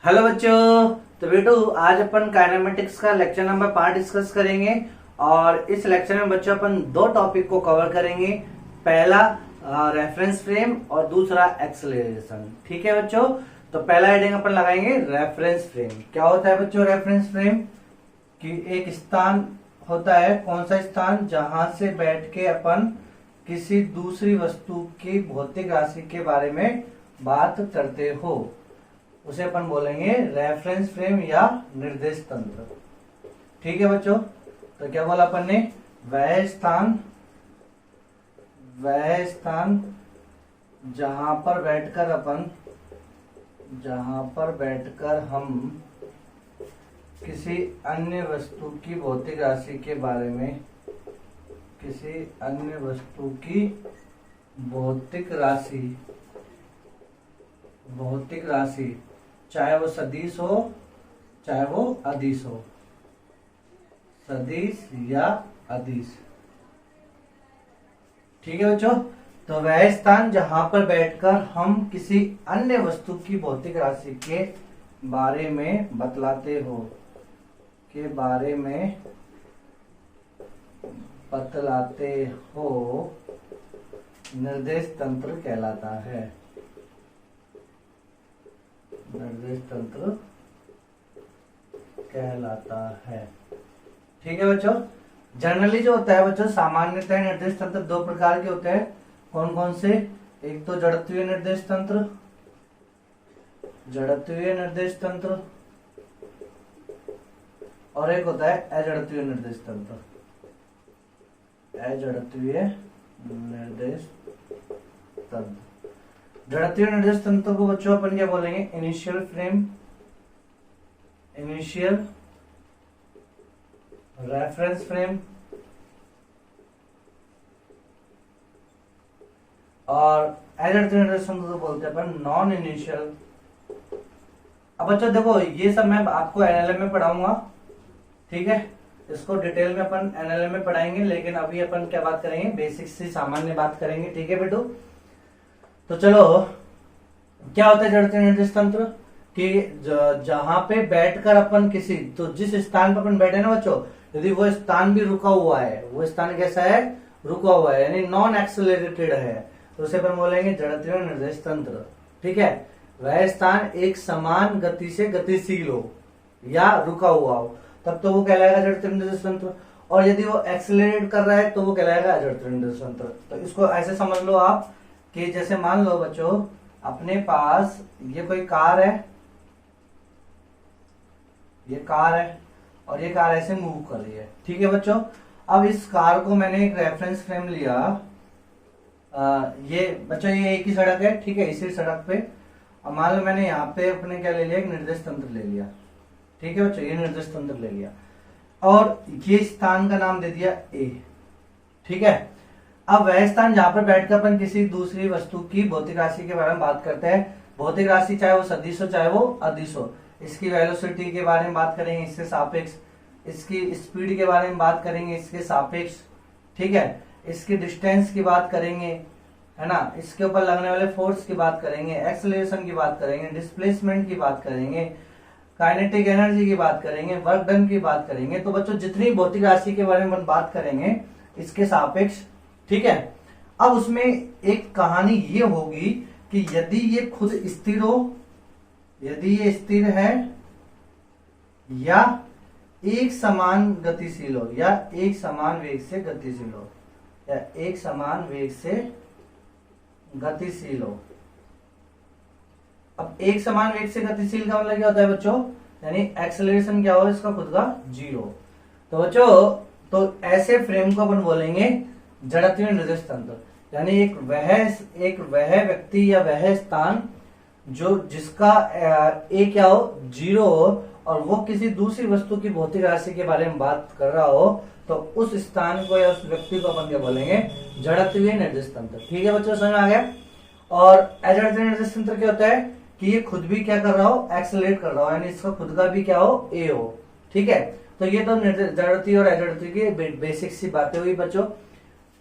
Hello बच्चों। तो बेटू आज अपन काइनेमेटिक्स का लेक्चर नंबर 5 डिस्कस करेंगे और इस लेक्चर में बच्चों अपन दो टॉपिक को कवर करेंगे। पहला रेफरेंस फ्रेम और दूसरा एक्सेलरेशन। ठीक है बच्चों। तो पहला हेडिंग अपन लगाएंगे रेफरेंस फ्रेम। क्या होता है बच्चों रेफरेंस फ्रेम? कि एक स्थान होता है, कौन सा स्थान, जहां से बैठ के अपन किसी दूसरी वस्तु की भौतिक राशि के बारे में बात करते हो, उसे अपन बोलेंगे रेफरेंस फ्रेम या निर्देश तंत्र। ठीक है बच्चों। तो क्या बोला अपन ने? वह स्थान जहां पर बैठकर हम किसी अन्य वस्तु की भौतिक राशि के बारे में, किसी अन्य वस्तु की भौतिक राशि चाहे वो सदिश हो चाहे वो अदिश हो, सदिश या अदिश। ठीक है बच्चों। तो वह स्थान जहां पर बैठकर हम किसी अन्य वस्तु की भौतिक राशि के बारे में बतलाते हो निर्देश तंत्र कहलाता है। निर्देश तंत्र कहलाता है। ठीक है बच्चों। जनरली जो होता है बच्चों, सामान्यतः निर्देश तंत्र दो प्रकार के होते हैं। कौन कौन से? एक तो जड़त्वीय निर्देश तंत्र, और एक होता है अजड़त्वीय निर्देश तंत्र। जड़त्वीय निर्देश तंत्र को बच्चों अपन क्या बोलेंगे? इनिशियल रेफरेंस फ्रेम और अजड़त्वीय निर्देश तंत्र को बोलते हैं अपन नॉन इनिशियल। अब बच्चों देखो, ये सब मैं आपको एनएलएम में पढ़ाऊंगा। ठीक है। इसको डिटेल में अपन एनएलएम में पढ़ाएंगे, लेकिन अभी अपन क्या बात करेंगे? बेसिक से सामान्य बात करेंगे। ठीक है बेटू। तो चलो, क्या होता है जड़त्वीय निर्देश तंत्र? कि जहां पे बैठकर अपन किसी, तो जिस स्थान पर अपन बैठे ना बच्चों, यदि वो स्थान भी रुका हुआ है, वो स्थान कैसा है? रुका हुआ है, यानी नॉन एक्सेलरेटेड है, तो उसे अपन बोलेंगे जड़त्वीय निर्देश तंत्र। ठीक है। वह स्थान एक समान गति से गतिशील हो या रुका हुआ हो, तब तो वो कहलाएगा जड़त्वीय निर्देश तंत्र। और यदि वो एक्सेलरेट कर रहा है तो वो कहलाएगा अजड़त्वीय निर्देश तंत्र। तो इसको ऐसे समझ लो आप कि जैसे मान लो बच्चों, अपने पास ये कोई कार है, और ये कार ऐसे मूव कर रही है। ठीक है बच्चों। अब इस कार को मैंने एक रेफरेंस फ्रेम लिया। ये बच्चों ये एक ही सड़क है। ठीक है। इसी सड़क पे अब मान लो मैंने यहाँ पे अपने क्या ले लिया? एक निर्देश तंत्र ले लिया। ठीक है बच्चों, ये निर्देश तंत्र ले लिया और ये स्थान का नाम दे दिया ए। ठीक है। अब वह स्थान जहां पर बैठकर अपन किसी दूसरी वस्तु की भौतिक राशि के बारे में बात करते हैं। भौतिक राशि चाहे वो सदिश हो चाहे वो अदिश हो। इसकी वेलोसिटी के बारे में बात करेंगे, इसके सापेक्ष। इसकी स्पीड के बारे में बात करेंगे, इसके सापेक्ष। ठीक है। इसकी डिस्टेंस की बात करेंगे, है ना। इसके ऊपर लगने वाले फोर्स की बात करेंगे, एक्सेलरेशन की बात करेंगे, डिस्प्लेसमेंट की बात करेंगे, काइनेटिक एनर्जी की बात करेंगे, वर्क डन की बात करेंगे। तो बच्चों जितनी भौतिक राशि के बारे में बात करेंगे इसके सापेक्ष। ठीक है। अब उसमें एक कहानी ये होगी कि यदि ये खुद स्थिर हो, यदि ये स्थिर है या एक समान गतिशील हो, या एक समान वेग से गतिशील हो, या एक समान वेग से गतिशील हो। अब एक समान वेग से गतिशील का मतलब क्या होता है बच्चों? यानी एक्सेलरेशन क्या हो इसका खुद का 0। तो बच्चों, तो ऐसे फ्रेम को अपन बोलेंगे जड़त्वीय निर्देश तंत्र। यानी एक वह व्यक्ति या वह स्थान जो जिसका ए क्या हो? 0 हो, और वो किसी दूसरी वस्तु की भौतिक राशि के बारे में बात कर रहा हो, तो उस स्थान को या उस व्यक्ति को अपन क्या बोलेंगे? जड़त्वीय निर्देश तंत्र। ठीक है बच्चों, समझ में आ गया। और अजड़त्वीय निर्देश तंत्र क्या होता है? कि ये खुद भी क्या कर रहा हो? एक्सेलरेट कर रहा हो, यानी इसका खुद का भी क्या हो? ए हो। ठीक है। तो ये तो जड़त्वीय और अजड़त्वीय की बेसिक सी बातें हुई बच्चों।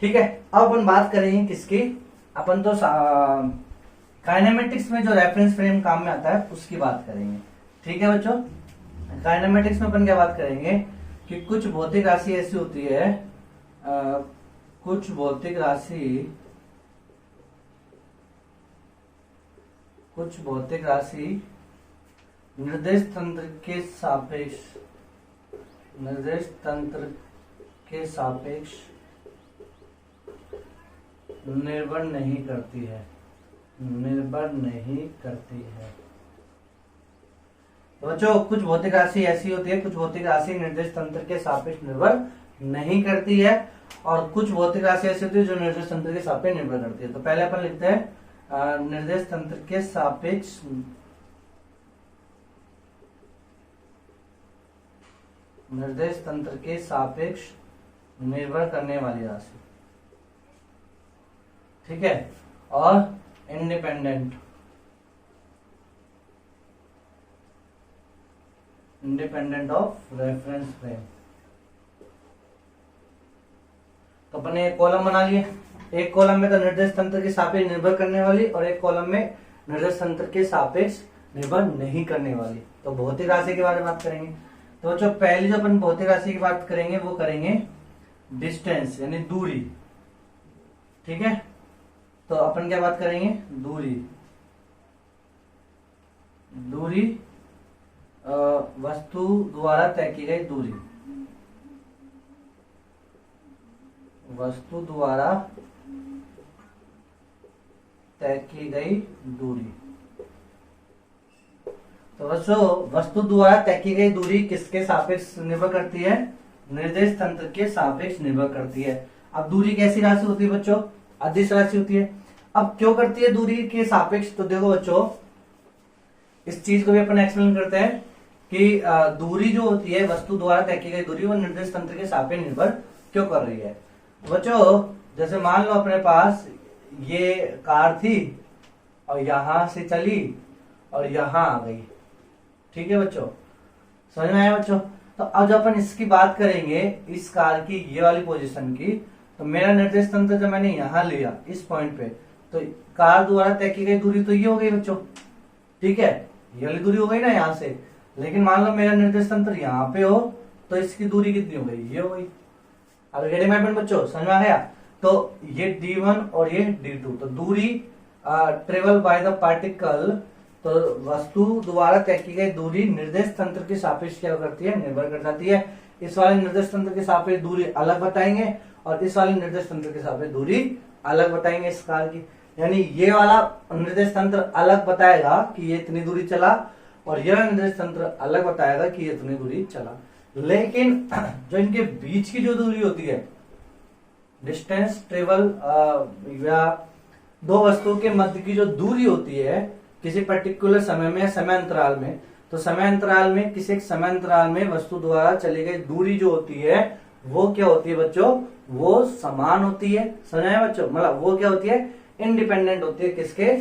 ठीक है। अब अपन बात करेंगे किसकी? अपन तो काइनेमेटिक्स में जो रेफरेंस फ्रेम काम में आता है उसकी बात करेंगे। ठीक है बच्चों। काइनेमेटिक्स में अपन क्या बात करेंगे कि कुछ भौतिक राशि ऐसी होती है, कुछ भौतिक राशि निर्देश तंत्र के सापेक्ष निर्भर नहीं करती है। तो बच्चों कुछ भौतिक राशि ऐसी होती है, कुछ भौतिक राशि निर्देश तंत्र के सापेक्ष निर्भर नहीं करती है, और कुछ भौतिक राशि ऐसी होती है जो निर्देश तंत्र के सापेक्ष निर्भर करती है। तो पहले अपन लिखते हैं निर्देश तंत्र के सापेक्ष निर्भर करने वाली राशि, ठीक है। और इंडिपेंडेंट ऑफ रेफरेंस फ्रेम। तो अपन ने एक कॉलम बना लिए, एक कॉलम में तो निर्देश तंत्र के सापेक्ष निर्भर करने वाली और एक कॉलम में निर्देश तंत्र के सापेक्ष निर्भर नहीं करने वाली। तो भौतिक राशि के बारे में बात करेंगे। तो जो पहली जो अपन भौतिक राशि की बात करेंगे वो करेंगे डिस्टेंस यानी दूरी, ठीक है। तो अपन क्या बात करेंगे, दूरी वस्तु द्वारा तय की गई दूरी, वस्तु द्वारा तय की गई दूरी। तो वस्तु द्वारा तय की गई दूरी किसके सापेक्ष निर्भर करती है, निर्देश तंत्र के सापेक्ष निर्भर करती है। अब दूरी कैसी राशि होती है बच्चों, अदिश राशि होती है। अब क्यों करती है दूरी के सापेक्ष, तो देखो बच्चों इस चीज को भी अपन एक्सप्लेन करते हैं कि दूरी जो होती है वस्तु द्वारा तय की गई दूरी वो निर्देश तंत्र के सापेक्ष निर्भर क्यों कर रही है। बच्चों जैसे मान लो अपने पास ये कार थी और यहां से चली और यहां आ गई, ठीक है बच्चों, समझ में आया बच्चों। तो अब जब अपन इसकी बात करेंगे इस कार की ये वाली पोजीशन की, तो मेरा निर्देश तंत्र जब मैंने यहां लिया इस पॉइंट पे, तो कार द्वारा तय की गई दूरी तो ये हो गई बच्चों, ठीक है, ये वाली दूरी हो गई ना यहाँ से। लेकिन मान लो मेरा निर्देश तंत्र यहाँ पे हो तो इसकी दूरी कितनी हो गई, ये हो गई। अब रेडीमेड बच्चों समझ में आ गया। तो ये D1 और ये D2, तो दूरी ट्रेवल बाय द पार्टिकल, तो वस्तु द्वारा तय की गई दूरी निर्देश तंत्र के सापेक्ष क्या करती है, निर्भर कर जाती है। इस वाले निर्देश तंत्र के सापेक्ष दूरी अलग बताएंगे और इस वाले निर्देश तंत्र के सापेक्ष दूरी अलग बताएंगे इस कार की। यानी ये वाला निर्देश तंत्र अलग बताएगा कि ये इतनी दूरी चला और यह निर्देश तंत्र अलग बताएगा कि ये इतनी दूरी चला। लेकिन जो इनके बीच की जो दूरी होती है, डिस्टेंस ट्रेवल या दो वस्तुओं के मध्य की जो दूरी होती है किसी पर्टिकुलर समय में, समय अंतराल में, तो समय अंतराल में किसी एक समय अंतराल में वस्तु द्वारा चली गई दूरी जो होती है वो क्या होती है बच्चों, वो समान होती है। समझाया बच्चों, मतलब वो क्या होती है, इंडिपेंडेंट होती है किसके,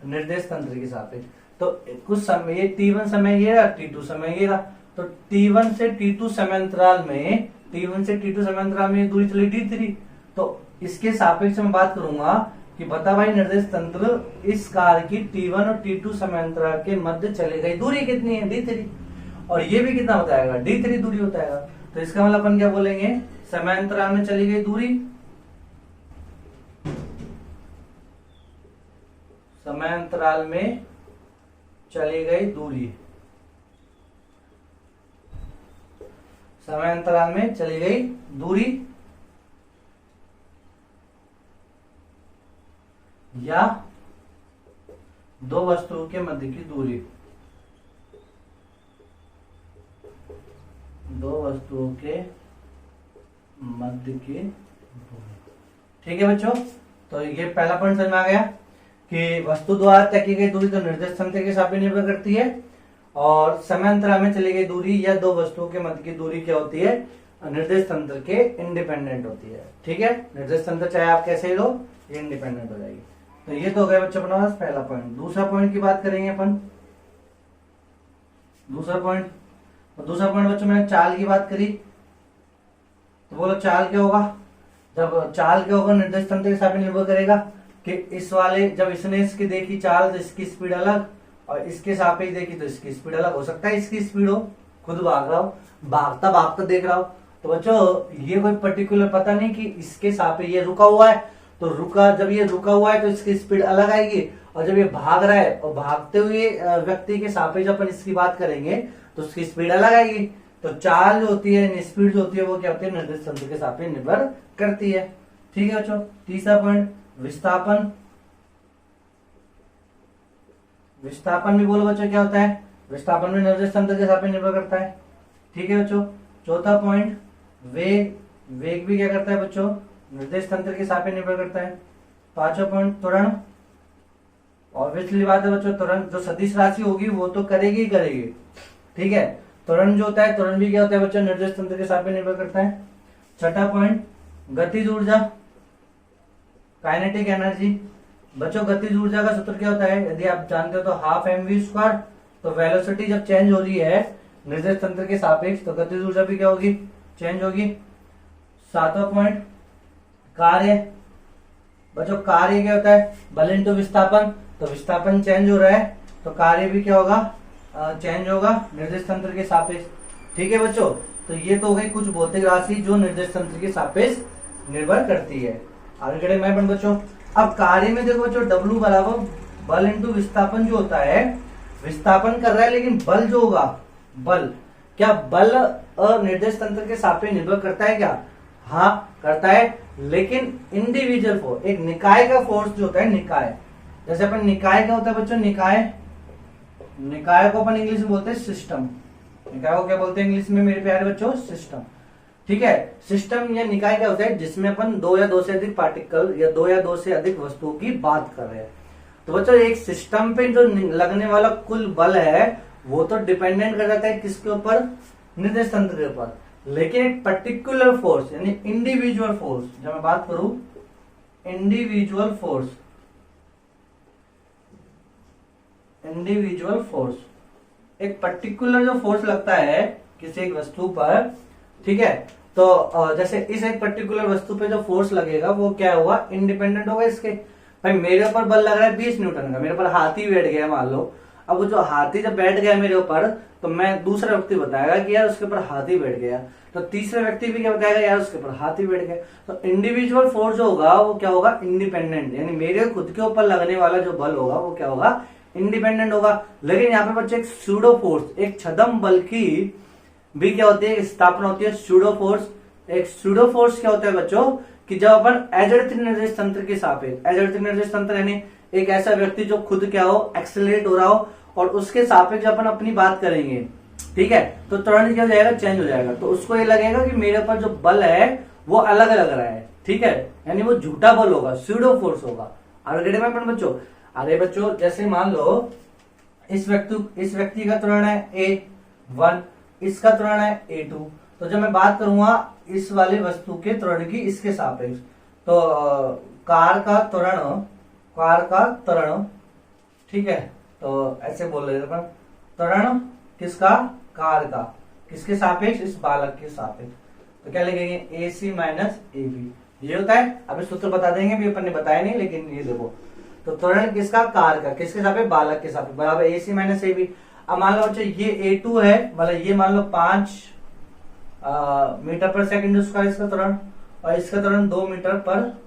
निर्देश तंत्र के सापेक्ष। तो कुछ समय ये T1 समय ये रहा, T2 समय ये रहा, तो T1 से T2 समय अंतराल में, T1 से T2 समय अंतराल में दूरी चली D3। तो इसके सापेक्ष में बात करूंगा कि बता भाई निर्देश तंत्र इस कार की T1 और T2 समय अंतराल के मध्य चले गई दूरी कितनी है, D3, और ये भी कितना बताएगा, D3 दूरी बताएगा। तो इसका मतलब अपन क्या बोलेंगे, समय अंतराल में चली गई दूरी, समय अंतराल में चली गई दूरी, समय अंतराल में चली गई दूरी या दो वस्तुओं के मध्य की दूरी, दो वस्तुओं के मध्य की दूरी, ठीक है बच्चों। तो ये पहला पॉइंट समझ में आ गया कि वस्तु द्वारा तय की गई दूरी तो निर्देश तंत्र के सापेक्ष निर्भर करती है, और समय अंतराल में चली गई दूरी या दो वस्तुओं के मध्य की दूरी क्या होती है, निर्देश तंत्र के इंडिपेंडेंट होती है, ठीक है। निर्देश तंत्र चाहे आप कैसे ही लो, ये इंडिपेंडेंट हो जाएगी। तो ये तो हो गया बच्चों अपना पहला पॉइंट। दूसरा पॉइंट की बात करेंगे अपन, दूसरा पॉइंट बच्चों मैंने चाल की बात करी, तो बोलो चाल क्या होगा, जब चाल क्या होगा निर्देश तंत्र के सापेक्ष निर्भर करेगा कि इस वाले, जब इसने इसकी देखी चाल तो इसकी स्पीड अलग और इसके सापेक्ष देखी तो इसकी स्पीड अलग हो सकता है, इसकी स्पीड हो, खुद भाग रहा हो, भागता भागता देख रहा हो। तो बच्चों ये कोई पर्टिकुलर पता नहीं कि इसके सापेक्ष ये रुका हुआ है, तो जब ये रुका हुआ है तो इसकी स्पीड अलग आएगी, और जब ये भाग रहा है और भागते हुए व्यक्ति के सापेक्ष अपन इसकी बात करेंगे तो उसकी स्पीड अलग आएगी। तो चाल जो होती है, स्पीड जो होती है, वो क्या होती है, निर्देश तंत्र के सापेक्ष निर्भर करती है। ठीक है बच्चों। तीसरा पॉइंट, विस्थापन। विस्थापन भी बोलो बच्चों क्या होता है, विस्थापन भी निर्देश तंत्र के सापेक्ष निर्भर करता है। ठीक है बच्चों। चौथा पॉइंट, वेग। वेग भी क्या करता है बच्चों, निर्देश तंत्र के सापेक्ष निर्भर करता है। पांचवा पॉइंट, त्वरण। ऑब्वियसली बात है बच्चों, त्वरण जो सदिश राशि होगी वो तो करेगी ही करेगी। ठीक है। त्वरण जो होता है, त्वरण भी क्या होता है बच्चों, निर्देश तंत्र के सापेक्ष निर्भर करता है। छठा पॉइंट, गतिज ऊर्जा, काइनेटिक एनर्जी। बच्चों गतिज ऊर्जा का सूत्र क्या होता है, यदि आप जानते हो तो हाफ mv²। तो वेलोसिटी जब चेंज हो रही है निर्देश तंत्र के सापेक्ष तो गतिज ऊर्जा भी क्या होगी, चेंज होगी। सातवां पॉइंट, कार्य। बच्चों कार्य क्या होता है, बल इंटू विस्थापन। तो विस्थापन चेंज हो रहा है तो कार्य भी क्या होगा, चेंज होगा निर्देश तंत्र के सापेक्ष। ठीक है बच्चों। तो ये तो हो गई कुछ भौतिक राशि जो निर्देश तंत्र के सापेक्ष निर्भर करती है। आगे बढ़े मैं बच्चों, अब कार्य में देखो बच्चों, W बराबर बल इंटू विस्थापन जो होता है, विस्थापन कर रहा है लेकिन बल जो होगा, बल क्या बल निर्देश तंत्र के सापेक्ष निर्भर करता है क्या, हाँ करता है, लेकिन इंडिविजुअल फोर्स, एक निकाय का फोर्स जो होता है, निकाय, जैसे अपन निकाय क्या होता है बच्चों, निकाय को अपन इंग्लिश में बोलते हैं सिस्टम। निकाय को क्या बोलते हैं इंग्लिश में मेरे प्यारे बच्चों, सिस्टम। ठीक है। सिस्टम या निकाय क्या होता है, जिसमें अपन दो या दो से अधिक पार्टिकल या दो या दो से अधिक वस्तुओं की बात कर रहे हैं। तो बच्चों एक सिस्टम पे जो लगने वाला कुल बल है वो तो डिपेंडेंट कर जाता है किसके ऊपर, निर्देश तंत्र के ऊपर। लेकिन एक पर्टिकुलर फोर्स यानी इंडिविजुअल फोर्स, जब मैं बात करूं इंडिविजुअल फोर्स, एक पर्टिकुलर जो फोर्स लगता है किसी एक वस्तु पर, ठीक है, तो जैसे इस एक पर्टिकुलर वस्तु पे जो फोर्स लगेगा वो क्या होगा, इंडिपेंडेंट होगा इसके। भाई मेरे ऊपर बल लग रहा है 20 न्यूटन का, मेरे ऊपर हाथी बैठ गया मान लो। अब वो जो हाथी जब बैठ गया मेरे ऊपर तो मैं, दूसरा व्यक्ति बताएगा कि यार उसके ऊपर हाथी बैठ गया, तो तीसरा व्यक्ति भी क्या बताएगा, यार उसके ऊपर हाथी बैठ गया। तो इंडिविजुअल फोर्स जो होगा वो क्या होगा, इंडिपेंडेंट, यानी मेरे खुद के ऊपर लगने वाला जो बल होगा वो क्या होगा, इंडिपेंडेंट होगा। लेकिन यहाँ पे बच्चे एक सूडो फोर्स, एक छद्म बल की भी क्या होती है, स्थापना होती है, सूडो फोर्स। एक सूडो फोर्स क्या होता है बच्चों, कि जब अपन अजड़ित निर्देश तंत्र के सापेक्ष, अजड़ित निर्देश तंत्र यानी एक ऐसा व्यक्ति जो खुद क्या हो, एक्सेलरेट हो रहा हो, और उसके सापेक्ष अपन अपनी बात करेंगे, ठीक है, तो त्वरण क्या हो जाएगा, चेंज हो जाएगा। तो उसको ये लगेगा कि मेरे ऊपर जो बल है वो अलग लग रहा है, ठीक है, यानी वो झूठा बल होगा, सूडो फोर्स होगा। आगे में अपन बच्चों, अरे बच्चों जैसे मान लो इस व्यक्ति का त्वरण है A1, इसका त्वरण है A2। तो जब मैं बात करूंगा इस वाले वस्तु के त्वरण की इसके सापेक्ष, तो कार का त्वरण, ठीक है, तो ऐसे बोल रहे थे त्वरण किसका, कार का, किसके सापेक्ष, इस बालक के सापेक्ष। तो क्या लिखेंगे, AC माइनस AB, ये होता है। अभी सूत्र बता देंगे, भी अपन ने बताया नहीं, लेकिन ये देखो, तो त्वरण किसका, कार का, किसके सापेक्ष, बालक के सापेक्ष, बराबर AC माइनस AB। अब मान लो बच्चों ये A2 है, मतलब ये मान लो 5 मीटर पर सेकंड स्क्वायर इसका त्वरण, और इसका त्वरण 2 मीटर पर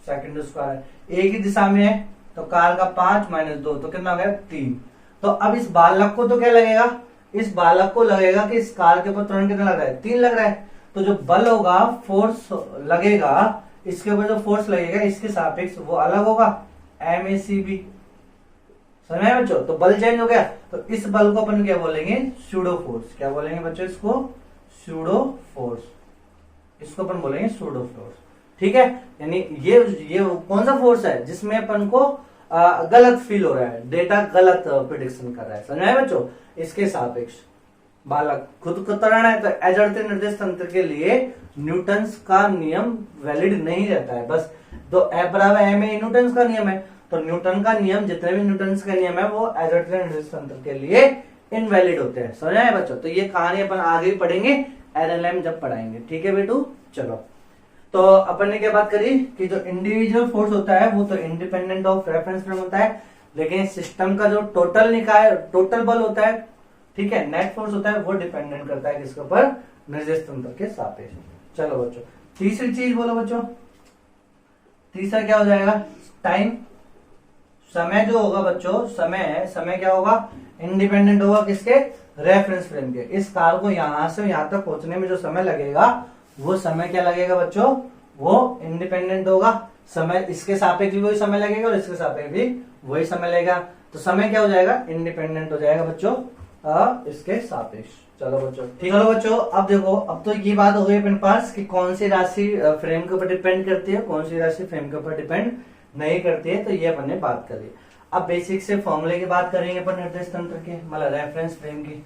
सेकंड स्क्वायर है, एक ही दिशा में है, तो कार का 5 माइनस 2 तो कितना हो गया, 3। तो अब इस बालक को तो क्या लगेगा, इस बालक को लगेगा कि इस कार के ऊपर त्वरण कितना लग रहा है, 3 लग रहा है। तो जो बल होगा, फोर्स लगेगा, इसके ऊपर जो फोर्स लगेगा इसके सापेक्ष वो अलग होगा, MACB। समझ में बच्चों, तो बल चेंज हो गया, तो इस बल को अपन क्या बोलेंगे, सूडो फोर्स। क्या बोलेंगे बच्चों, इसको सूडो फोर्स, इसको अपन बोलेंगे सूडो फोर्स, ठीक है। यानी ये कौन सा फोर्स है जिसमें अपन को गलत फील हो रहा है, डेटा गलत प्रिडिक्शन कर रहा है, समझ में बच्चों। इसके सापेक्ष बालक खुद को त्वरण है, तो अजड़ते निर्देश तंत्र के लिए न्यूटन्स का नियम वैलिड नहीं रहता है, बस तो F बराबर M ए न्यूटन्स का नियम है, तो न्यूटन का नियम, जितने भी न्यूटन्स का नियम है वो अजड़ते निर्देश तंत्र के लिए इनवैलिड होते हैं, समझ आए बच्चों। तो ये कहानी अपन आगे भी पढ़ेंगे, LLM जब पढ़ाएंगे, ठीक है बेटू। चलो, तो अपन ने क्या बात करी कि जो इंडिविजुअल फोर्स होता है वो तो इंडिपेंडेंट ऑफ रेफरेंस फ्रेम होता है, लेकिन सिस्टम का जो टोटल निकाय टोटल बल होता है, ठीक है, नेट फोर्स होता है, वो डिपेंडेंट करता है किसके ऊपर, निर्देश तंत्र के सापेक्ष। चलो बच्चों, तीसरी चीज बोलो बच्चों, तीसरा क्या हो जाएगा, टाइम। समय जो होगा बच्चों, समय क्या होगा, इंडिपेंडेंट होगा किसके, रेफरेंस फ्रेम के। इस कार को यहां से यहां तक पहुंचने में जो समय लगेगा, वो समय क्या लगेगा बच्चों, वो इंडिपेंडेंट होगा। समय इसके सापेक्ष भी वही समय लगेगा और इसके सापेक्ष भी वही समय लगेगा। तो समय क्या हो जाएगा, इंडिपेंडेंट हो जाएगा बच्चों इसके सापेक्ष। चलो बच्चों, ठीक है बच्चों। अब देखो, अब तो ये बात हो गई अपने पास कि कौन सी राशि फ्रेम के ऊपर डिपेंड करती है, कौन सी राशि फ्रेम के ऊपर डिपेंड नहीं करती है, तो ये अपन ने बात कर ली। अब बेसिक से फॉर्मूले की बात करेंगे अपन निर्देश तंत्र के, मतलब रेफरेंस फ्रेम की।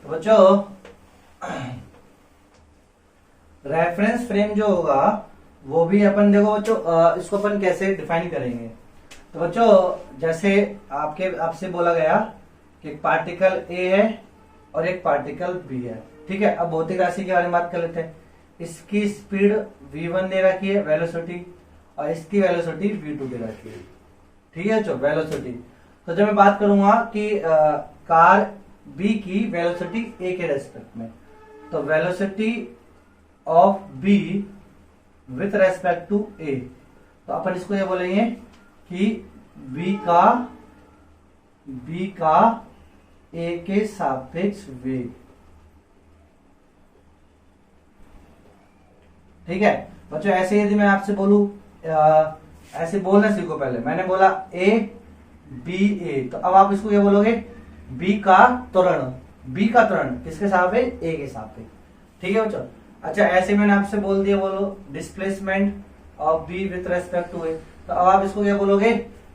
तो बच्चों रेफरेंस फ्रेम जो होगा वो भी अपन देखो बच्चों, इसको अपन कैसे डिफाइन करेंगे। तो बच्चों जैसे आपसे बोला गया कि एक पार्टिकल ए है और एक पार्टिकल बी है, ठीक है। अब भौतिक राशि के बारे में बात कर लेते हैं। इसकी स्पीड v1 दे रखी है, वेलोसिटी, और इसकी वेलोसिटी v2 दे रखी है, ठीक है बच्चों, वेलोसिटी। तो जब मैं बात करूंगा कि कार बी की वेलोसिटी ए के रेस्पेक्ट में, तो velocity of B with respect to A, तो अपन इसको ये बोलेंगे कि बी का ए के सापेक्ष वेग, ठीक है बच्चों। ऐसे यदि मैं आपसे बोलूं, ऐसे बोलना सीखो। पहले मैंने बोला ए बी ए, तो अब आप इसको ये बोलोगे बी का त्वरण किसके सापेक्ष, ए के सापेक्ष, ठीक है बच्चों। अच्छा, ऐसे मैंने आपसे बोल दिया, बोलो displacement of B with respect to A, तो अब आप इसको क्या बोलोगे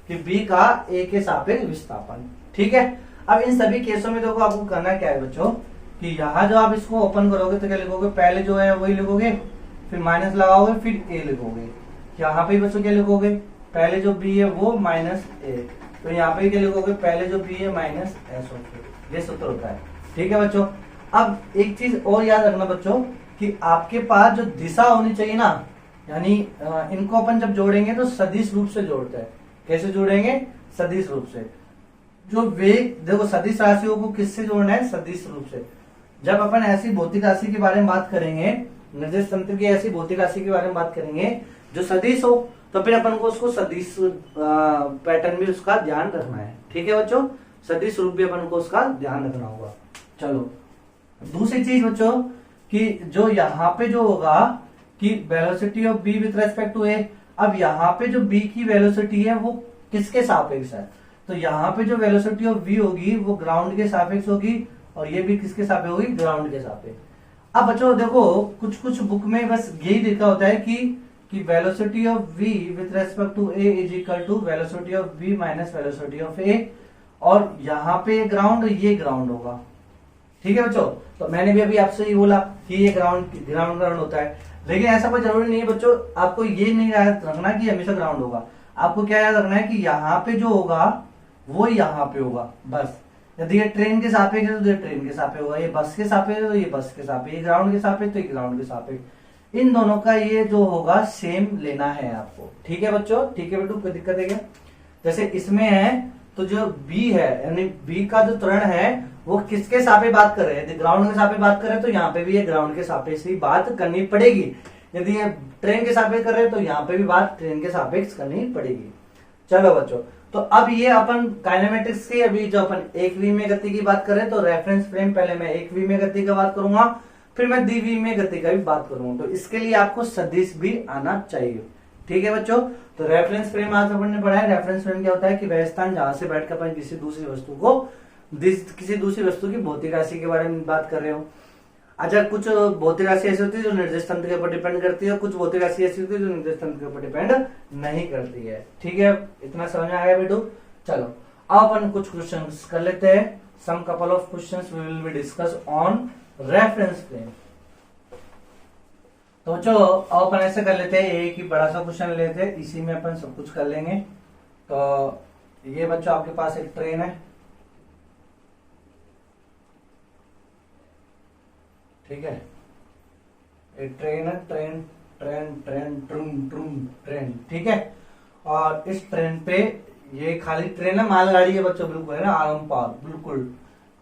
कि बी का ए के सापेक्ष विस्थापन, ठीक है। अब इन सभी केसों में देखो आपको करना क्या है बच्चों, कि यहां जो आप इसको ओपन करोगे तो क्या लिखोगे, पहले जो है वही लिखोगे, फिर माइनस लगाओगे, फिर ए लिखोगे। यहाँ पे बच्चों क्या लिखोगे, पहले जो बी है वो माइनस ए, तो यहाँ पे क्या लिखोगे, पहले जो बी है माइनस एस होगा। ये सूत्र होता है, ठीक है बच्चों। अब एक चीज और याद रखना बच्चों, कि आपके पास जो दिशा होनी चाहिए ना, यानी इनको अपन जब जोड़ेंगे तो सदिश रूप से जोड़ते हैं। कैसे जोड़ेंगे, सदिश रूप से। जो वेग देखो, सदिश राशियों को किससे जोड़ना है, सदिश रूप से। जब अपन ऐसी भौतिक राशि के बारे में बात करेंगे, निर्देश तंत्र की ऐसी भौतिक राशि के बारे में बात करेंगे जो सदिश हो, तो फिर अपन को उसको सदिश पैटर्न भी उसका ध्यान रखना है, ठीक है बच्चों। सदिश रूप भी अपन को उसका ध्यान रखना होगा। चलो दूसरी चीज बच्चों, कि जो यहाँ पे जो होगा कि velocity of B with respect to A, अब यहाँ पे जो बी की वेलोसिटी है वो किसके सापेक्ष है, तो यहाँ पे जो वेलोसिटी ऑफ वी होगी वो ग्राउंड के सापेक्ष होगी, और ये भी किसके सापेक्ष होगी, ग्राउंड के सापेक्ष। अब बच्चों देखो, कुछ बुक में बस यही लिखा होता है कि velocity of v with respect to a is equal to velocity of v minus velocity of a, और यहाँ पे ग्राउंड, ये ग्राउंड होगा, ठीक है बच्चों। तो मैंने भी अभी आपसे ये बोला कि ये ग्राउंड होता है, लेकिन ऐसा कोई जरूरी नहीं है बच्चों। आपको ये नहीं याद रखना कि हमेशा ग्राउंड होगा, आपको क्या याद रखना है कि यहाँ पे जो होगा वो यहाँ पे होगा, बस। यदि ये ट्रेन के सापेक्ष है तो ये ट्रेन के सापेक्ष होगा, ये बस के सापेक्ष है तो ये बस के सापेक्ष, ये ग्राउंड के सापेक्ष तो ये ग्राउंड के सापेक्ष। इन दोनों का ये जो होगा सेम लेना है आपको, ठीक है बच्चों, ठीक है बेटू, कोई दिक्कत है क्या। जैसे इसमें है तो जो बी है, यानी बी का जो त्वरण है वो किसके सापेक्ष बात कर रहे हैं, यदि ग्राउंड के सापेक्ष बात कर रहे हैं तो यहाँ पे भी ये ग्राउंड के सापेक्ष ही बात करनी पड़ेगी। यदि ये ट्रेन के सापेक्ष कर रहे हैं तो यहाँ पे भी बात ट्रेन के सापेक्ष करनी पड़ेगी। चलो बच्चों, तो अब ये अपन काइनेमेटिक्स की, अभी जो अपन एक वी में गति की बात करें तो रेफरेंस फ्रेम, पहले मैं एक वी में गति का बात करूंगा, फिर मैं द्विवी में गति का भी बात करूंगा। तो इसके लिए आपको सदिश भी आना चाहिए, ठीक है बच्चों। तो रेफरेंस फ्रेम आज अपन ने पढ़ा है। रेफरेंस फ्रेम क्या होता है कि वह स्थान जहां से बैठकर अपन किसी दूसरी वस्तु की भौतिक राशि के बारे में बात कर रहे हो। अच्छा, कुछ भौतिक राशि ऐसी होती है जो निर्देश तंत्र के ऊपर डिपेंड करती है, कुछ भौतिक राशि ऐसी होती है जो निर्देश तंत्र के ऊपर डिपेंड नहीं करती है, ठीक है। इतना समझ में आया बेटू। चलो अब अपन कुछ क्वेश्चंस कर लेते हैं। Some couple of questions we will be discuss on reference frame. तो जो अपन ऐसे कर लेते हैं, एक ही बड़ा सा क्वेश्चन लेते हैं, इसी में अपन सब कुछ कर लेंगे। तो ये बच्चों आपके पास एक ट्रेन है, ठीक है, एक ट्रेन है, ट्रेन, ठीक है। और इस ट्रेन पे ये खाली ट्रेन है, मालगाड़ी है बच्चों, बिल्कुल है ना, आराम पार बिल्कुल,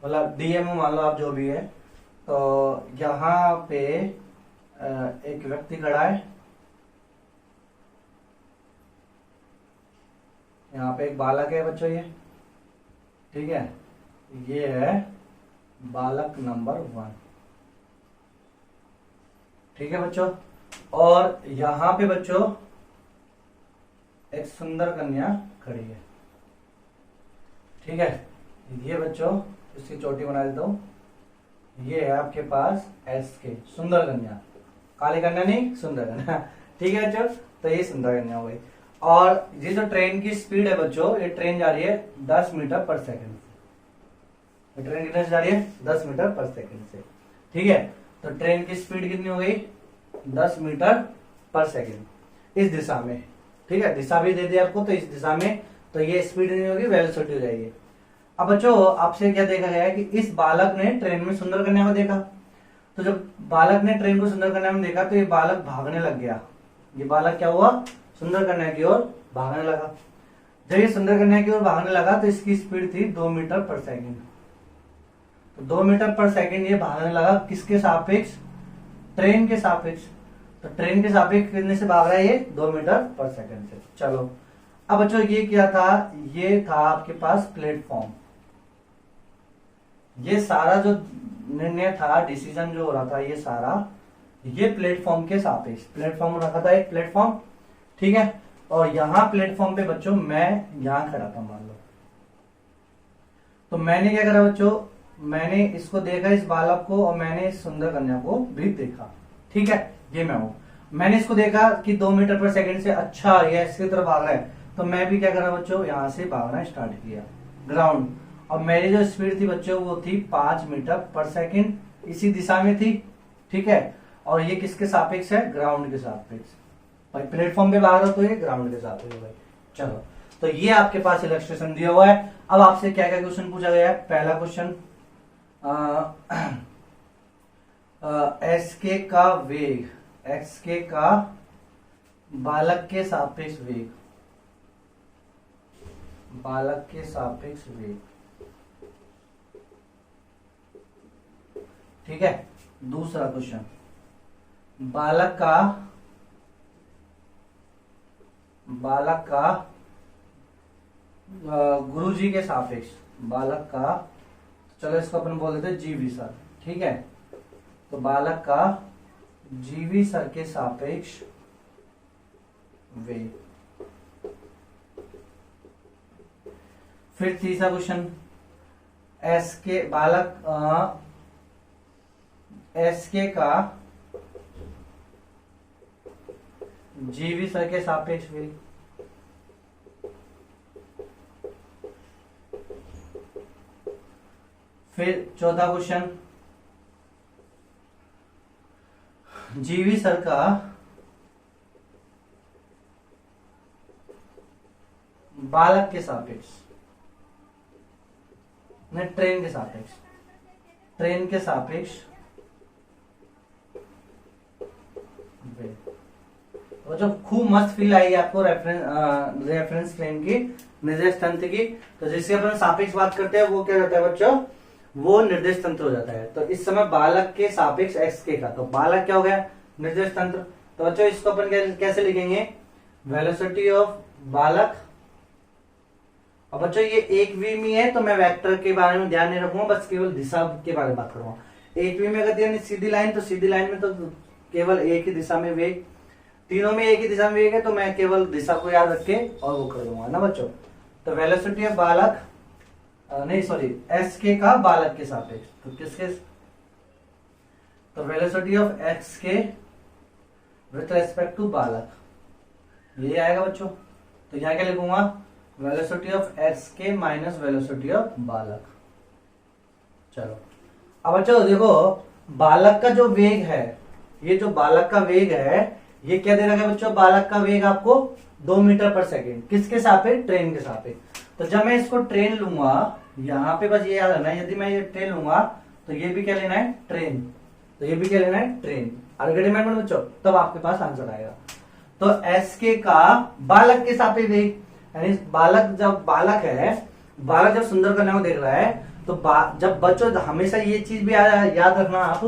मतलब डीएमओ मान लो आप जो भी है। तो यहाँ पे एक व्यक्ति खड़ा है, यहाँ पे एक बालक है बच्चों, ये ठीक है, ये है बालक नंबर 1, ठीक है बच्चों। और यहाँ पे बच्चों एक सुंदर कन्या खड़ी है, ठीक है, ये बच्चों इसकी चोटी बना देता हूं, ये है आपके पास SK, सुंदर कन्या, काली कन्या नहीं, सुंदर कन्या, ठीक है बच्चों। तो ये सुंदर कन्या हो गई। और ये जो ट्रेन की स्पीड है बच्चों, ये ट्रेन जा रही है 10 मीटर पर सेकंड से, ट्रेन कितने से जा रही है 10 मीटर पर सेकंड से, ठीक है। तो ट्रेन की स्पीड कितनी हो गई 10 मीटर पर सेकंड इस दिशा में, ठीक है, दिशा भी दे दी आपको, तो इस दिशा में, तो ये स्पीड नहीं होगी, वेलोसिटी हो जाएगी। अब बच्चों आपसे क्या देखा गया है कि इस बालक ने ट्रेन में सुंदर कन्या को देखा, तो जब बालक ने ट्रेन को सुंदर कन्या में देखा तो ये बालक भागने लग गया, ये बालक क्या हुआ, सुंदर कन्या की ओर भागने लगा। जब ये सुंदर कन्या की ओर भागने लगा तो इसकी स्पीड थी 2 मीटर पर सेकंड, तो 2 मीटर पर सेकंड ये भागने लगा, किसके सापेक्ष, ट्रेन के सापेक्ष। तो ट्रेन के सापेक्ष कितने से भाग रहा है ये 2 मीटर पर सेकंड से। चलो अब बच्चों ये क्या था, ये था आपके पास प्लेटफॉर्म, ये सारा जो निर्णय था, डिसीजन जो हो रहा था, ये सारा ये प्लेटफॉर्म के सापेक्ष, प्लेटफॉर्म रखा था एक प्लेटफॉर्म, ठीक है। और यहां प्लेटफॉर्म पे बच्चों मैं यहां खड़ा था मान लो, तो मैंने क्या करा बच्चों, मैंने इसको देखा इस बालक को, और मैंने इस सुंदर कन्या को भी देखा, ठीक है, ये मैं हूं, मैंने इसको देखा कि 2 मीटर पर सेकंड से अच्छा ये इसकी तरफ भाग रहा है, तो मैं भी क्या करा बच्चों, यहां से भागना स्टार्ट किया ग्राउंड, और मेरी जो स्पीड थी बच्चों वो थी 5 मीटर पर सेकंड, इसी दिशा में थी, ठीक है। और ये किसके सापेक्ष है, ग्राउंड के सापेक्ष, भाई प्लेटफॉर्म पे भाग रहा तो ये ग्राउंड के सापेक्ष भाई। चलो तो ये आपके पास इलस्ट्रेशन दिया हुआ है। अब आपसे क्या क्या क्वेश्चन पूछा गया है। पहला क्वेश्चन SK का वेग, SK का बालक के सापेक्ष वेग, बालक के सापेक्ष वेग, ठीक है। दूसरा क्वेश्चन, बालक का गुरुजी के सापेक्ष, बालक का, चलो इसको अपन बोल देते जीवी सर, ठीक है। तो बालक का जीवी सर के सापेक्ष वेग। फिर तीसरा क्वेश्चन, SK बालक SK का जीवी सर के सापेक्ष वेग। फिर चौथा क्वेश्चन, जीवी सर का बालक के सापेक्ष, नहीं ट्रेन के सापेक्ष, ट्रेन के सापेक्ष वेग। तो जब खूब मस्त फील आई आपको रेफरेंस फ्रेम की, निर्देश तंत्र की, तो जिससे अपन सापेक्ष बात करते हैं वो क्या रहता है बच्चों, वो निर्देश तंत्र हो जाता है। तो इस समय बालक के सापेक्ष SK का, तो बालक क्या हो गया, निर्देश तंत्र। तो बच्चों इसको अपन कैसे लिखेंगे, वेलोसिटी ऑफ बालक। और बच्चों ये एक वी में है, तो मैं वेक्टर के बारे में ध्यान नहीं रखूंगा, बस केवल दिशा के बारे में बात करूंगा। एक वी में अगर यानी सीधी लाइन, तो सीधी लाइन में तो केवल एक ही दिशा में वेग, तीनों में एक ही दिशा में वेग है, तो मैं केवल दिशा को याद रख के और वो कर दूंगा ना बच्चों। तो वेलोसिटी ऑफ बालक, नहीं सॉरी, SK का बालक के सापेक्ष, तो किसके, तो velocity of SK with respect to बालक, ये आएगा बच्चों। तो यहाँ क्या लिखूंगा, velocity of SK minus velocity of बालक। चलो अब बच्चों देखो, बालक का जो वेग है, ये जो बालक का वेग है, ये क्या दे रखा है बच्चों, बालक का वेग आपको 2 मीटर पर सेकेंड, किसके सापेक्ष, ट्रेन के सापेक्ष। तो जब मैं इसको ट्रेन लूंगा, यहाँ पे बस ये याद रखना है, यदि मैं ये ट्रेन लूंगा तो ये भी क्या लेना है, ट्रेन, तो ये भी क्या लेना है, ट्रेन। आर्गुमेंट में बच्चों, तब आपके पास आंसर आएगा। तो SK का बालक के सापेक्ष वेग, यानी बालक जब सुंदर कन्या को देख रहा है तो जब बच्चों हमेशा ये चीज भी याद रखना आप,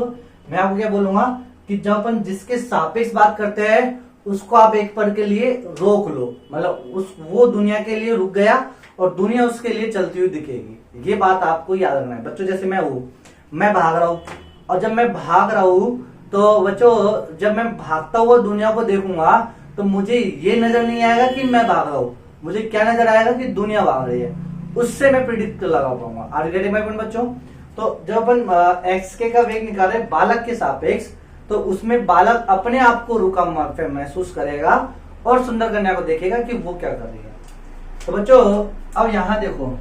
मैं आपको क्या बोलूंगा कि जब अपन जिसके सापेक्ष बात करते हैं उसको आप एक पल के लिए रोक लो, मतलब वो दुनिया के लिए रुक गया और दुनिया उसके लिए चलती हुई दिखेगी। ये बात आपको याद रखना है बच्चों। जैसे मैं भाग रहा हूं, और जब मैं भाग रहा हूं तो बच्चों जब मैं भागता हुआ दुनिया को देखूंगा तो मुझे ये नजर नहीं आएगा कि मैं भाग रहा हूं, मुझे क्या नजर आएगा कि दुनिया भाग रही है। उससे मैं प्रिडिक्ट लगा पाऊंगा। आर गेटिंग माय पॉइंट बच्चों? तो जब अपन एक्स के का वेग निकाले बालक के सापेक्ष, तो उसमें बालक अपने आप को रुका महसूस करेगा और सुंदर कन्या को देखेगा कि वो क्या कर रही है। तो बच्चों अब यहां देखो,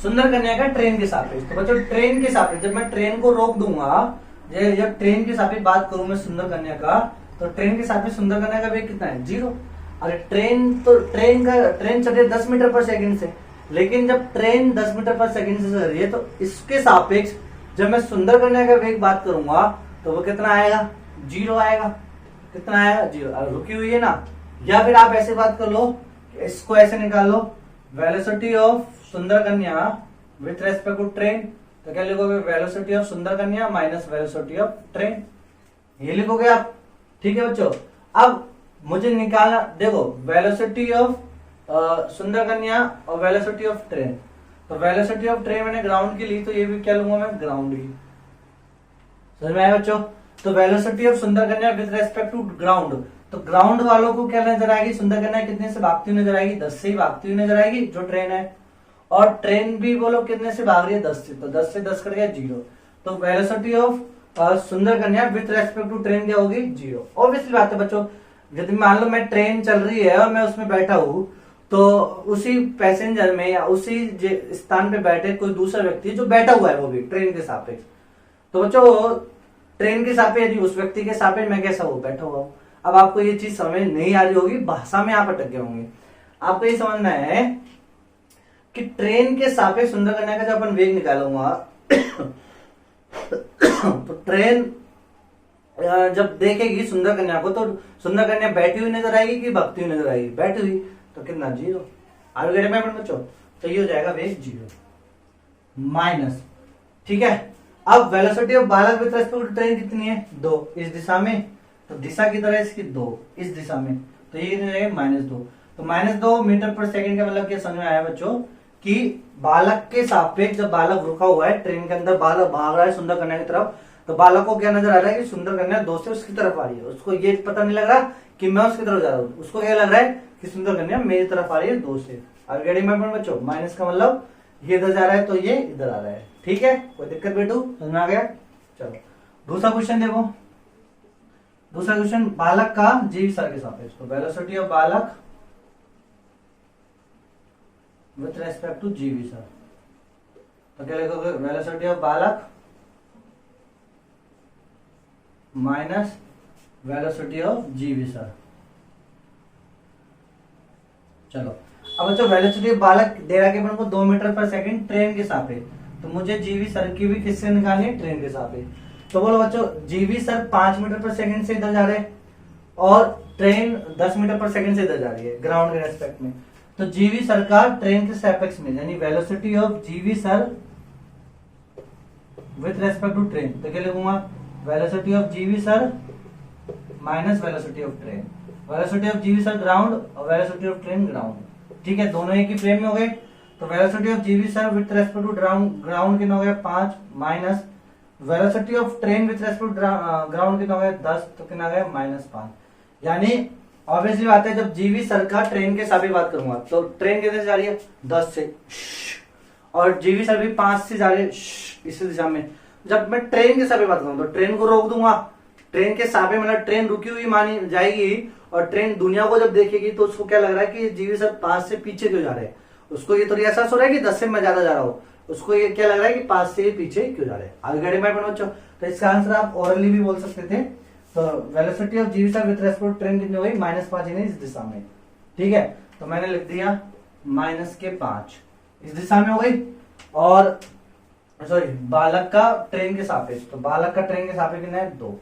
सुंदर कन्या का ट्रेन के सापेक्ष, तो बच्चों ट्रेन के सापेक्ष जब मैं ट्रेन को रोक दूंगा, जब ट्रेन के सापेक्ष बात करूं मैं सुंदर कन्या का, तो ट्रेन के सापेक्ष सुंदर कन्या का वेग कितना है? 0। अरे ट्रेन चल रही है 10 मीटर पर सेकंड से, लेकिन जब ट्रेन 10 मीटर पर सेकंड से चल रही है तो इसके सापेक्ष जब मैं सुंदर कन्या का वेग बात करूंगा तो वो कितना आएगा? 0 आएगा। कितना आएगा? 0। रुकी हुई है ना। या फिर आप ऐसे बात कर लो, इसको ऐसे निकाल लो, वेलोसिटी ऑफ सुंदर कन्या विथ रेस्पेक्ट टू ट्रेन, तो क्या लिखोगे? वेलोसिटी ऑफ सुंदर कन्या माइनस वेलोसिटी ऑफ ट्रेन, ये लिखोगे आप। ठीक है बच्चों, अब मुझे निकालना, देखो वेलोसिटी ऑफ सुंदर कन्या और वेलोसिटी ऑफ ट्रेन, तो वेलोसिटी ऑफ ट्रेन मैंने ग्राउंड की ली, तो ये भी क्या लूंगा मैं? ग्राउंड की। समझ में आया बच्चों? तो वेलोसिटी ऑफ सुंदर कन्या विद रेस्पेक्ट टू ग्राउंड, तो ग्राउंड वालों को क्या नजर आएगी? सुंदर कन्या कितने से भागती हुई नजर आएगी? 10 से ही भागती हुई नजर आएगी जो ट्रेन है। और ट्रेन भी बोलो कितने से भाग रही है? 10 से, तो 10 से 10 कट गया 0। तो वेलोसिटी ऑफ सुंदर कन्या विथ रेस्पेक्ट टू ट्रेन क्या होगी? 0। ऑब्वियसली बात है बच्चों, यदि मान लो मैं ट्रेन चल रही है और मैं उसमें बैठा हूं, तो उसी पैसेंजर में या उसी स्थान पे बैठे कोई दूसरा व्यक्ति जो बैठा हुआ है वो भी ट्रेन के सापेक्ष, तो बच्चों ट्रेन के सापेक्ष यदि उस व्यक्ति के सापेक्ष मैं कैसा हूं? बैठा हुआ हूं। अब आपको ये चीज समझ नहीं आ रही होगी, भाषा में आप अटक गए होंगे। आपको ये समझना है कि ट्रेन के सापेक्ष सुंदर कन्या का जब अपन वेग निकालूंगा तो ट्रेन जब देखेगी सुंदर कन्या को, तो सुंदर कन्या बैठी हुई नजर आएगी कि भागती हुई नजर आएगी? बैठी हुई, तो कितना? 0। आगे में बच्चों, तो ये हो जाएगा वेग 0 माइनस। ठीक है, अब वेलोसिटी ऑफ बालक विद रेस्पेक्ट टू ट्रेन कितनी है? 2 इस दिशा में, तो दिशा की तरह इसकी 2 इस दिशा में, तो ये कितनी रहेगी? -2। तो -2 मीटर पर सेकंड का मतलब क्या समझ में आया बच्चों कि बालक के सापेक्ष जब बालक रुका हुआ है ट्रेन के अंदर, बालक भाग रहा है सुंदर कन्या की तरफ, तो बालक को क्या नजर आ रहा है कि सुंदर कन्या 2 से उसकी तरफ आ रही है। उसको ये पता नहीं लग रहा कि मैं उसकी तरफ जा रहा हूं, उसको क्या लग रहा है कि सुंदर कन्या मेरी तरफ आ रही है 2 से। अब गेटिंग माय पॉइंट बच्चों? माइनस का मतलब ये इधर जा रहा है तो ये इधर आ रहा है। ठीक है, कोई दिक्कत बेटू? समझ में आ गया? चलो दूसरा क्वेश्चन देखो। दूसरा क्वेश्चन बालक का जीव सर के सापेक्ष, तो वेलोसिटी ऑफ बालक विथ रेस्पेक्ट टू जीवी सर, तो क्या लिखोगे? वेलोसिटी ऑफ बालक minus velocity of GV sir. चलो अब बच्चों वेलोसिटी ऑफ बालक दे रहा है को 2 मीटर पर सेकंड ट्रेन के सापेक्ष, तो मुझे जीवी सर की भी किससे निकालनी है? ट्रेन के सापेक्ष। तो बोलो बच्चों जीवी सर 5 मीटर पर सेकंड से इधर जा रहे हैं और ट्रेन 10 मीटर पर सेकंड से इधर जा रही है ग्राउंड के रेस्पेक्ट में, तो जीवी सर का ट्रेन के सापेक्ष में यानी velocity of GV sir with respect to train, तो क्या लिखूंगा? Velocity of GV sir minus velocity of train. Velocity of GV sir ground और वेलोसिटी ऑफ ट्रेन ग्राउंड। ठीक है, दोनों एक ही फ्रेम में हो गए। तो velocity of GV sir with respect to ground कितना हो गया? 5 minus velocity of train with respect to ground कितना हो गया? 10, तो कितना गया? -5। यानी ऑब्वियसली बात है जब जीवी सर का ट्रेन के सापेक्ष बात करूंगा तो ट्रेन कितने से जा रही है? 10 से, और जीवी सर भी 5 से जा रही है इस दिशा में। जब मैं ट्रेन के सापेक्ष बात करूंगा तो ट्रेन को रोक दूंगा, ट्रेन के सापेक्ष मतलब ट्रेन रुकी हुई मानी जाएगी और ट्रेन दुनिया को जब देखेगी तो उसको क्या लग रहा है कि जीवी सर 5 से पीछे क्यों जा रहे हैं? उसको ये थोड़ी एहसास हो रहा है कि 10 से मैं ज्यादा जा रहा हूँ, उसको ये क्या लग रहा है कि 5 से पीछे क्यों जा रहे हैं। आगे गाड़ी में बच्चों, तो इसका आंसर आप ओरली भी बोल सकते थे। तो velocity of GV sir with respect to train कितनी हो गई? -5 इस दिशा में। ठीक है, तो मैंने लिख दिया -5 इस दिशा में हो गई। और बालक का ट्रेन के सापेक्ष, तो बालक का ट्रेन के सापेक्ष कितना है? 2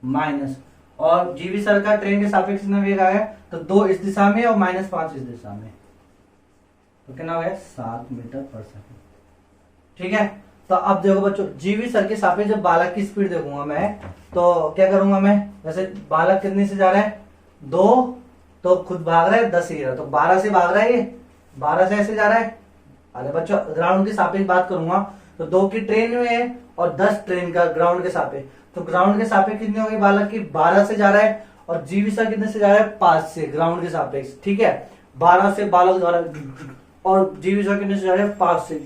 माइनस, और जीवी सर का ट्रेन के सापेक्ष कितना वेग आ गया, तो 2 इस दिशा में और -5 इस दिशा में, तो कितना हो गया 7 मीटर पर सेकंड। ठीक है, तो अब देखो बच्चों, जीवी सर के सापेक्ष जब बालक की स्पीड देखूंगा मैं, तो क्या करूंगा मैं, जैसे बालक कितने से जा रहा है 2, तो खुद भाग रहा है 10 ही रहा, तो 12 से भाग रहा है, ये 12 से ऐसे जा रहा है। अरे बच्चों ग्राउंड के सापेक्ष बात करूंगा तो 2 की ट्रेन में है और 10 ट्रेन का ग्राउंड के सापेक्ष, तो ग्राउंड के सापेक्ष कितनी होगी बालक की, 12 से जा रहा है, और जीवी सर कितने से जा रहा है 5 से ग्राउंड के सापेक्ष। ठीक है, 12 से बालक जा रहा है और जीवी सर कितने से जा रहे हैं 5 से।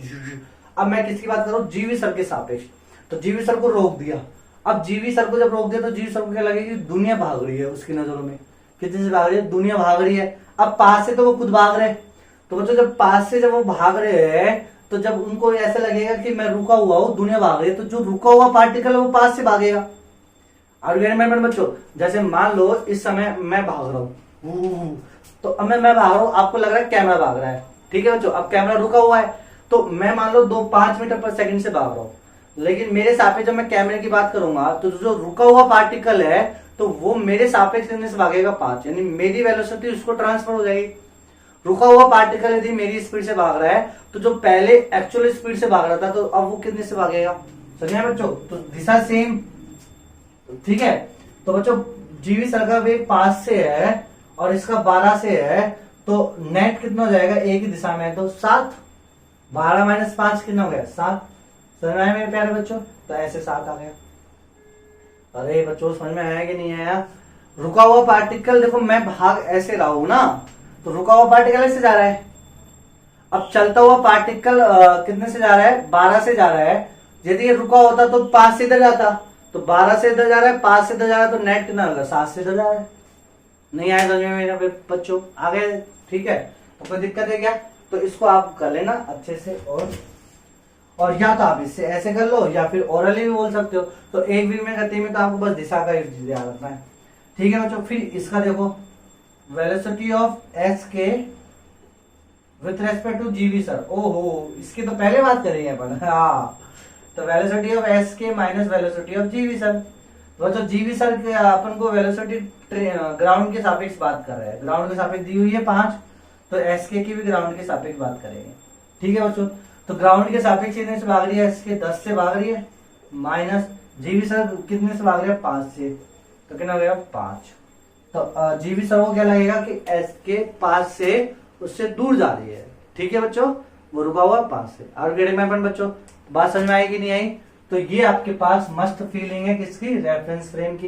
अब मैं किसकी बात करूं, जीवी सर के सापेक्ष, तो जीवी सर को रोक दिया। अब जीवी सर को जब रोक दिया तो जीवी सर को क्या लगेगी, दुनिया भाग रही है उसकी नजरों में, कितने से भाग रही है, दुनिया भाग रही है। अब 5 से तो वो खुद भाग रहे, तो बच्चों जब 5 से जब वो भाग रहे हैं तो जब उनको ऐसा लगेगा कि मैं रुका हुआ हूं, दुनिया भाग रही है, तो जो रुका हुआ पार्टिकल है वो 5 से भागेगा। और बच्चों जैसे मान लो इस समय मैं भाग रहा हूं, तो अब मैं भाग रहा हूं, आपको लग रहा है कैमरा भाग रहा है। ठीक है बच्चों, अब कैमरा रुका हुआ है, तो मैं मान लो 5 मीटर पर सेकंड से भाग रहा हूं, लेकिन मेरे सापेक्ष जब मैं कैमरे की बात करूंगा तो जो रुका हुआ पार्टिकल है तो वो मेरे सापेक्ष से भागेगा 5, यानी मेरी वेलोसिटी उसको ट्रांसफर हो जाएगी। रुका हुआ पार्टिकल यदि मेरी स्पीड से भाग रहा है तो जो पहले एक्चुअल स्पीड से भाग रहा था तो अब वो कितने से भागेगा, समझे बच्चों, तो दिशा सेम। ठीक है, तो बच्चों जीवी सर का वेग 5 से है और इसका 12 से है, तो नेट कितना हो जाएगा, एक ही दिशा में है तो 7, 12 - 5 कितना हो गया 7। समझ में आया मेरे प्यारे बच्चों, तो ऐसे 7 आ गया। अरे बच्चों समझ में आया कि नहीं आया, रुका हुआ पार्टिकल देखो मैं भाग ऐसे रहा हूं ना, तो रुका हुआ पार्टिकल ऐसे जा रहा है। अब चलता हुआ पार्टिकल कितने से जा रहा है, 12 से जा रहा है। यदि ये रुका होता तो 5 से इधर जाता, तो 12 से इधर जा रहा है, 5 से इधर जा रहा है, तो नेट कितना होगा 7 से इधर जा रहा है। नहीं आया समझ में मेरे बच्चों, आ गए। ठीक है, तो कोई दिक्कत है क्या, तो इसको आप कर लेना अच्छे से, और या तो आप इससे ऐसे कर लो या फिर ओरली भी बोल सकते हो। तो एक वीक में गति में तो आपको बस दिशा का ध्यान रखना है। ठीक है बच्चों, फिर इसका देखो वेलोसिटी ऑफ एस के विथ रेस्पेक्ट टू जीवी सर। ओहो, इसकी तो पहले बात करी है अपन। हाँ, तो वेलोसिटी ऑफ एस के minus velocity of GV sir. बच्चों जीवी सर के अपन को वेलोसिटी ग्राउंड के सापेक्ष बात कर रहे हैं, ग्राउंड के सापेक्ष दी हुई है 5, तो एस के की भी ग्राउंड के सापेक्ष बात करेंगे। ठीक है बच्चों, तो ग्राउंड के सापेक्ष कितने से भाग रही है, एस के 10 से भाग रही है, माइनस जीवी सर कितने से भाग रही है 5 से, तो कितना हो गया 5। तो जीवी सर को क्या लगेगा कि एस के 5 से उससे दूर जा रही है। ठीक है बच्चों, वो रुका हुआ 5 से। और में बच्चों बात समझ में आई कि नहीं आई, तो ये आपके पास मस्त फीलिंग है किसकी, रेफरेंस फ्रेम की।